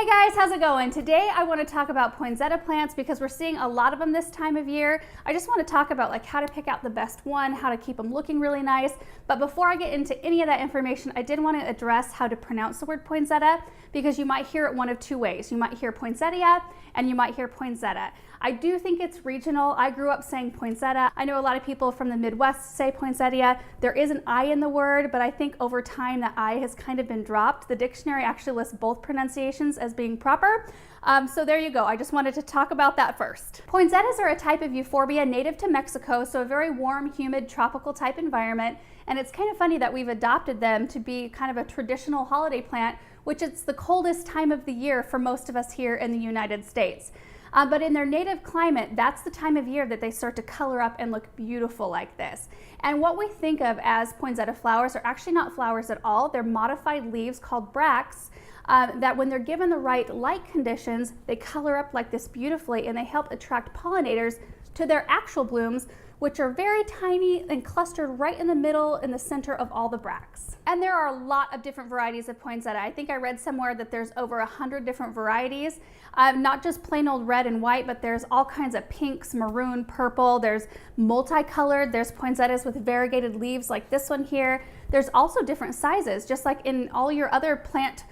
Hey guys, how's it going? Today I want to talk about poinsettia plants because we're seeing a lot of them this time of year. I just want to talk about how to pick out the best one, how to keep them looking really nice. But before I get into any of that information, I did want to address how to pronounce the word poinsettia because you might hear it one of two ways. You might hear poinsettia and you might hear poinsettia. I do think it's regional. I grew up saying poinsettia. I know a lot of people from the Midwest say poinsettia. There is an I in the word, but I think over time that I has kind of been dropped. The dictionary actually lists both pronunciations as being proper. So there you go. I just wanted to talk about that first. Poinsettias are a type of euphorbia native to Mexico, so a very warm, humid, tropical type environment. And it's kind of funny that we've adopted them to be kind of a traditional holiday plant, which it's the coldest time of the year for most of us here in the United States. But in their native climate, that's the time of year that they start to color up and look beautiful like this. And what we think of as poinsettia flowers are actually not flowers at all. They're modified leaves called bracts that when they're given the right light conditions, they color up like this beautifully and they help attract pollinators to their actual blooms, which are very tiny and clustered right in the middle in the center of all the bracts. And there are a lot of different varieties of poinsettia. I think I read somewhere that there's over 100 different varieties, not just plain old red and white, but there's all kinds of pinks, maroon, purple. There's multicolored. There's poinsettias with variegated leaves like this one here. There's also different sizes, just like in all your other plant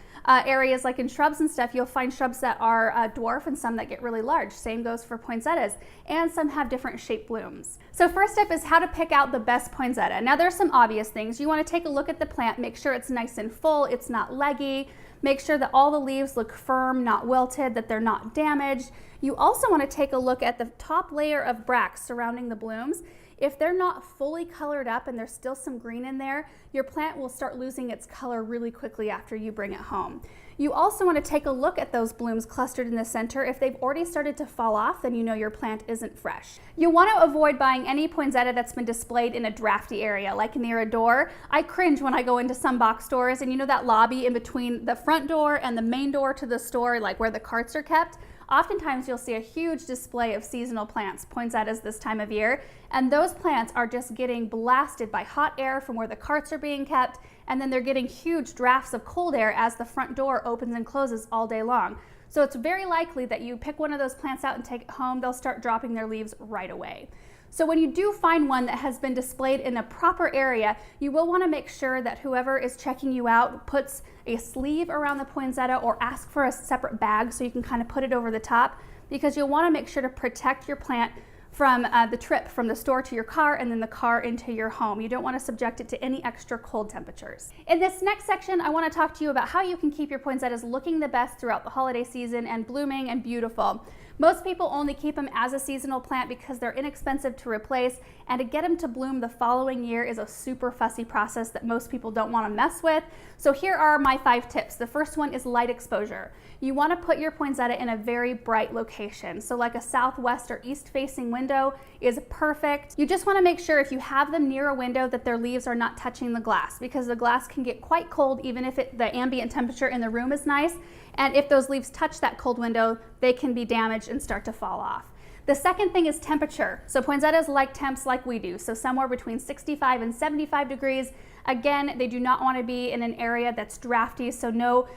areas, like in shrubs and stuff, you'll find shrubs that are dwarf and some that get really large. Same goes for poinsettias, and some have different shaped blooms. So first step is how to pick out the best poinsettia. Now there's some obvious things. You want to take a look at the plant, make sure it's nice and full, it's not leggy, make sure that all the leaves look firm, not wilted, that they're not damaged. You also want to take a look at the top layer of bracts surrounding the blooms. If they're not fully colored up and there's still some green in there, your plant will start losing its color really quickly after you bring it home. You also want to take a look at those blooms clustered in the center. If they've already started to fall off, then you know your plant isn't fresh. You'll want to avoid buying any poinsettia that's been displayed in a drafty area, like near a door. I cringe when I go into some box stores and you know that lobby in between the front door and the main door to the store, like where the carts are kept? Oftentimes you'll see a huge display of seasonal plants, poinsettias this time of year, and those plants are just getting blasted by hot air from where the carts are being kept, and then they're getting huge drafts of cold air as the front door opens and closes all day long. So it's very likely that you pick one of those plants out and take it home, they'll start dropping their leaves right away. So when you do find one that has been displayed in a proper area, you will want to make sure that whoever is checking you out puts a sleeve around the poinsettia or ask for a separate bag so you can kind of put it over the top, because you'll want to make sure to protect your plant from the trip from the store to your car and then the car into your home. You don't want to subject it to any extra cold temperatures. In this next section, I want to talk to you about how you can keep your poinsettias looking the best throughout the holiday season and blooming and beautiful. Most people only keep them as a seasonal plant because they're inexpensive to replace, and to get them to bloom the following year is a super fussy process that most people don't want to mess with. So here are my 5 tips. The first one is light exposure. You want to put your poinsettia in a very bright location. So like a southwest or east facing window is perfect. You just want to make sure if you have them near a window that their leaves are not touching the glass, because the glass can get quite cold even if the ambient temperature in the room is nice. And if those leaves touch that cold window, they can be damaged and start to fall off. The second thing is temperature. So poinsettias like temps like we do, so somewhere between 65 and 75 degrees. Again, they do not want to be in an area that's drafty, so no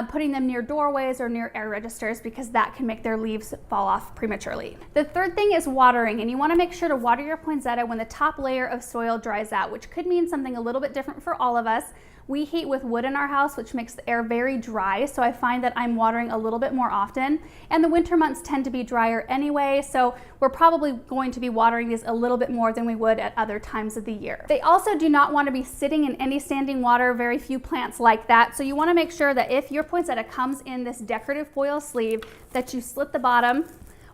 putting them near doorways or near air registers, because that can make their leaves fall off prematurely. The third thing is watering, and you want to make sure to water your poinsettia when the top layer of soil dries out, which could mean something a little bit different for all of us. We heat with wood in our house, which makes the air very dry, so I find that I'm watering a little bit more often. And the winter months tend to be drier anyway, so we're probably going to be watering these a little bit more than we would at other times of the year. They also do not want to be sitting in any standing water. Very few plants like that, so you want to make sure that if your poinsettia comes in this decorative foil sleeve, that you slit the bottom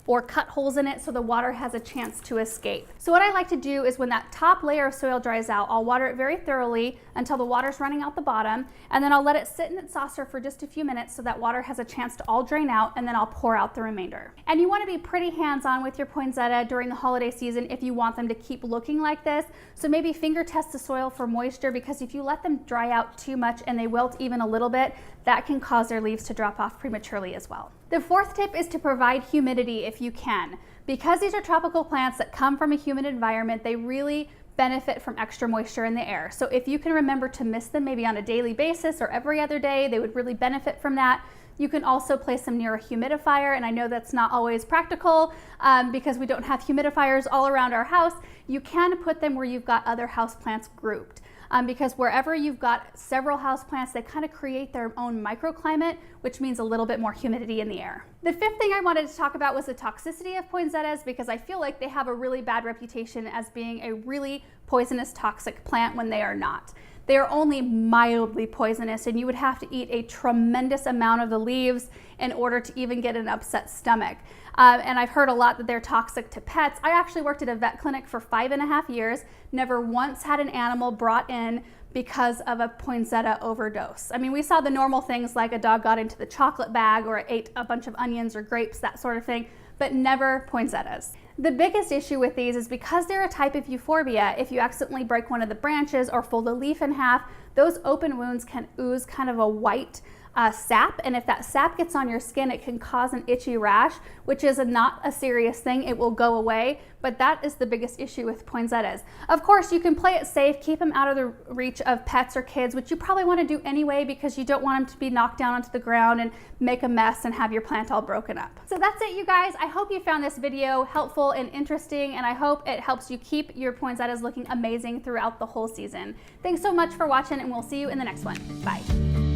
or cut holes in it so the water has a chance to escape. So what I like to do is when that top layer of soil dries out, I'll water it very thoroughly until the water's running out the bottom, and then I'll let it sit in its saucer for just a few minutes so that water has a chance to all drain out, and then I'll pour out the remainder. And you want to be pretty hands-on with your poinsettia during the holiday season if you want them to keep looking like this. So maybe finger test the soil for moisture, because if you let them dry out too much and they wilt even a little bit, that can cause their leaves to drop off prematurely as well. The fourth tip is to provide humidity if you can. Because these are tropical plants that come from a humid environment, they really benefit from extra moisture in the air. So if you can remember to mist them maybe on a daily basis or every other day, they would really benefit from that. You can also place them near a humidifier, and I know that's not always practical because we don't have humidifiers all around our house. You can put them where you've got other houseplants grouped. Because wherever you've got several houseplants, they kind of create their own microclimate, which means a little bit more humidity in the air. The fifth thing I wanted to talk about was the toxicity of poinsettias, because I feel like they have a really bad reputation as being a really poisonous, toxic plant when they are not. They are only mildly poisonous, and you would have to eat a tremendous amount of the leaves in order to even get an upset stomach. And I've heard a lot that they're toxic to pets. I actually worked at a vet clinic for 5.5 years, never once had an animal brought in because of a poinsettia overdose. I mean, we saw the normal things like a dog got into the chocolate bag or ate a bunch of onions or grapes, that sort of thing, but never poinsettias. The biggest issue with these is because they're a type of euphorbia, if you accidentally break one of the branches or fold a leaf in half, those open wounds can ooze kind of a white sap, and if that sap gets on your skin, it can cause an itchy rash, which is not a serious thing. It will go away, but that is the biggest issue with poinsettias. Of course, you can play it safe, keep them out of the reach of pets or kids, which you probably want to do anyway because you don't want them to be knocked down onto the ground and make a mess and have your plant all broken up. So that's it, you guys. I hope you found this video helpful and interesting, and I hope it helps you keep your poinsettias looking amazing throughout the whole season. Thanks so much for watching, and we'll see you in the next one. Bye.